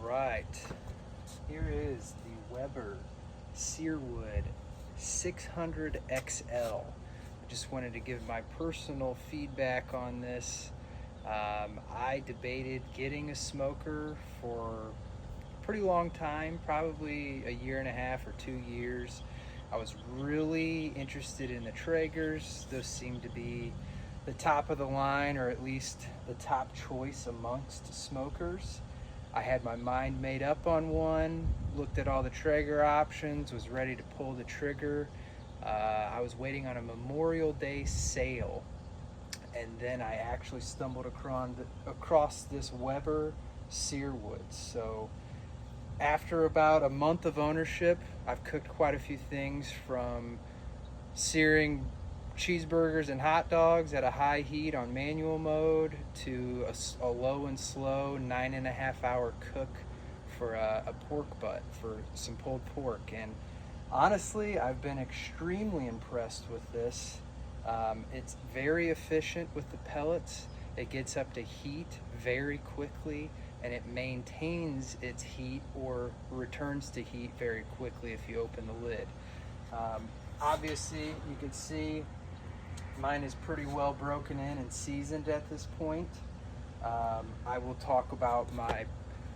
All right, here is the Weber Searwood 600 XL. I just wanted to give my personal feedback on this. I debated getting a smoker for a pretty long time, probably a year and a half or 2 years. I was really interested in the Traegers. Those seem to be the top of the line, or at least the top choice amongst smokers. I had my mind made up on one, looked at all the Traeger options, was ready to pull the trigger. I was waiting on a Memorial Day sale, and then I actually stumbled across this Weber Searwood. So after about a month of ownership, I've cooked quite a few things, from searing cheeseburgers and hot dogs at a high heat on manual mode to a low and slow 9.5 hour cook for a pork butt, for some pulled pork. And honestly, I've been extremely impressed with this. It's very efficient with the pellets. It gets up to heat very quickly, and it maintains its heat or returns to heat very quickly if you open the lid. Obviously, you can see mine is pretty well broken in and seasoned at this point. I will talk about my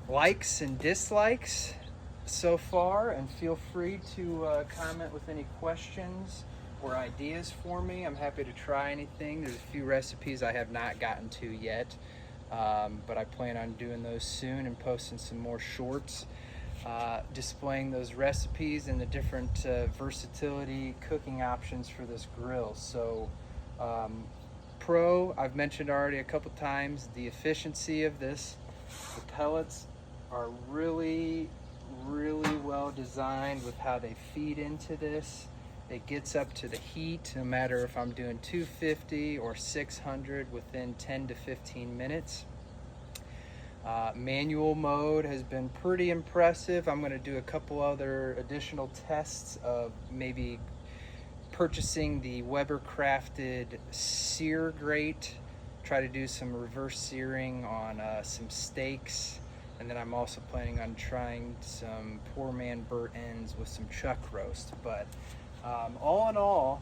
likes and dislikes so far, and feel free to comment with any questions or ideas for me. I'm happy to try anything. There's a few recipes I have not gotten to yet, but I plan on doing those soon and posting some more shorts displaying those recipes and the different versatility cooking options for this grill. So I've mentioned already a couple times the efficiency of this. The pellets are really well designed with how they feed into this. It gets up to the heat, no matter if I'm doing 250 or 600, within 10 to 15 minutes. Manual mode has been pretty impressive. I'm going to do a couple other additional tests of maybe purchasing the Weber crafted sear grate, try to do some reverse searing on some steaks, and then I'm also planning on trying some poor man burnt ends with some chuck roast. But all in all,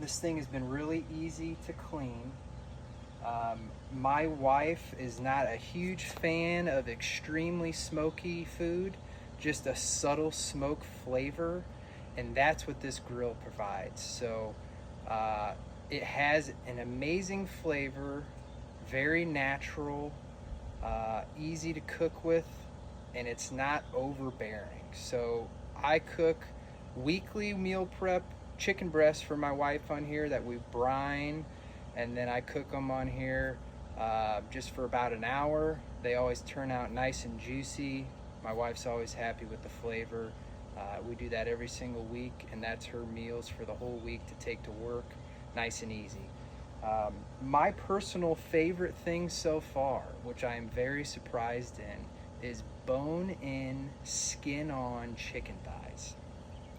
this thing has been really easy to clean. My wife is not a huge fan of extremely smoky food, just a subtle smoke flavor, and that's what this grill provides. So it has an amazing flavor, very natural, easy to cook with, and it's not overbearing. So I cook weekly meal prep chicken breasts for my wife on here that we brine, and then I cook them on here just for about an hour. They always turn out nice and juicy. My wife's always happy with the flavor. We do that every single week, and that's her meals for the whole week to take to work, nice and easy. My personal favorite thing so far, which I am very surprised in, is bone-in, skin-on chicken thighs.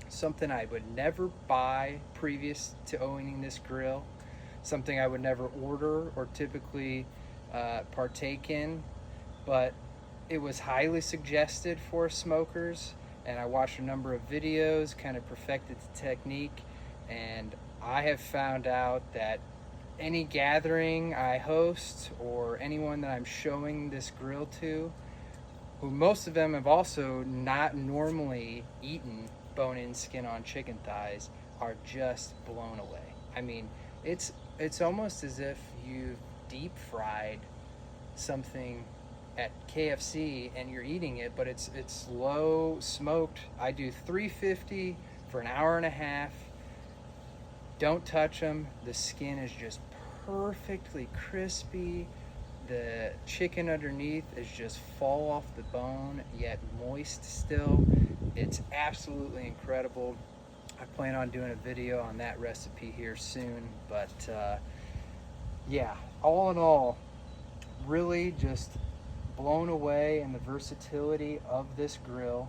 Something I would never buy previous to owning this grill, something I would never order or typically partake in, but it was highly suggested for smokers, and I watched a number of videos, kind of perfected the technique, and I have found out that any gathering I host or anyone that I'm showing this grill to, who most of them have also not normally eaten bone-in, skin-on chicken thighs, are just blown away. I mean, it's almost as if you've deep fried something at KFC and you're eating it, but it's low smoked. I do 350 for an hour and a half. Don't touch them. The skin is just perfectly crispy. The chicken underneath is just fall off the bone, yet moist still. It's absolutely incredible. I plan on doing a video on that recipe here soon, but yeah, all in all, really just blown away in the versatility of this grill,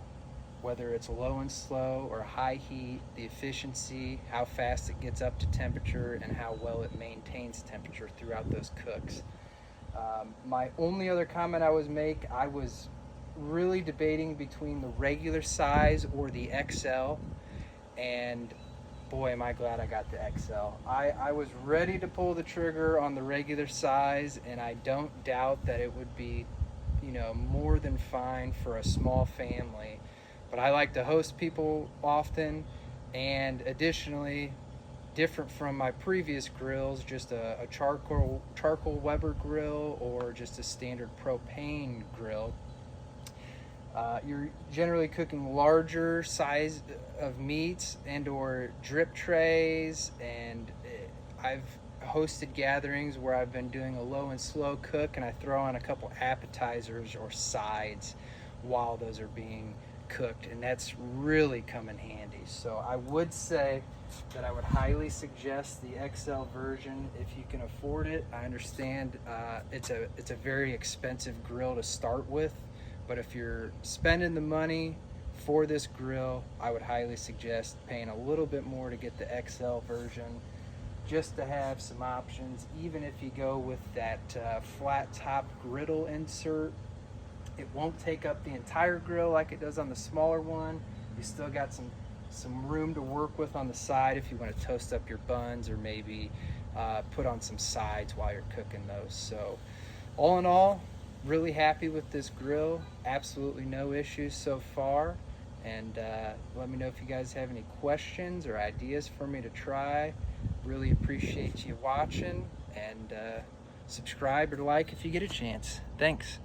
whether it's low and slow or high heat, the efficiency, how fast it gets up to temperature, and how well it maintains temperature throughout those cooks. My only other comment I was really debating between the regular size or the XL, and boy, am I glad I got the XL. I was ready to pull the trigger on the regular size, and I don't doubt that it would be, you know, more than fine for a small family. But I like to host people often, and additionally, different from my previous grills, just a charcoal Weber grill or just a standard propane grill. You're generally cooking larger size of meats and or drip trays, and I've hosted gatherings where I've been doing a low and slow cook, and I throw on a couple appetizers or sides while those are being cooked, and that's really come in handy. So I would say that I would highly suggest the XL version if you can afford it. I understand it's a very expensive grill to start with, but if you're spending the money for this grill, I would highly suggest paying a little bit more to get the XL version, just to have some options. Even if you go with that flat top griddle insert, it won't take up the entire grill like it does on the smaller one. You still got some room to work with on the side if you want to toast up your buns, or maybe put on some sides while you're cooking those. So all in all, really happy with this grill. Absolutely no issues so far. And let me know if you guys have any questions or ideas for me to try. Really appreciate you watching, and subscribe or like if you get a chance. Thanks.